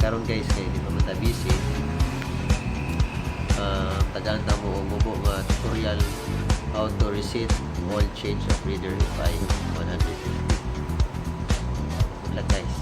karon guys kay di pa man ta busy. Tagaan ta mo mubo nga tutorial how to reset oil change of Reader FI 150. Good luck guys.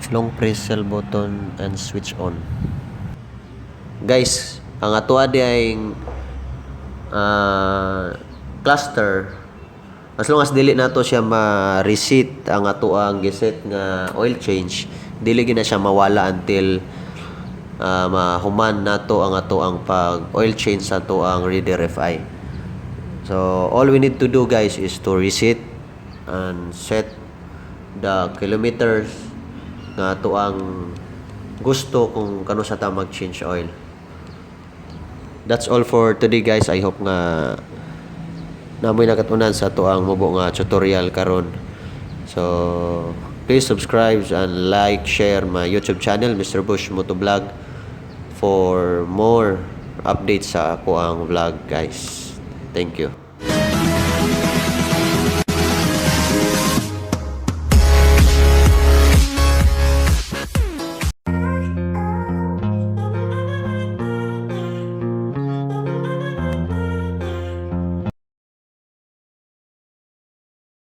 Long press sell button and switch on. Guys, ang ato di ay cluster. As long as dili nato siya ma-reset ang ato ang giset nga oil change, dili gina siya mawala until mahuman nato ang ato ang pag oil change sa ato ang Reader FI. So all we need to do guys is to reset and set the kilometers nga ato ang gusto kung kano sa ta mag-change oil. That's all for today guys. I hope nga namoy nakatunan sa ato ang mubo nga tutorial karon. So please subscribe and like, share my YouTube channel Mr. Bush Motovlog for more updates sa ako ang vlog guys. Thank you.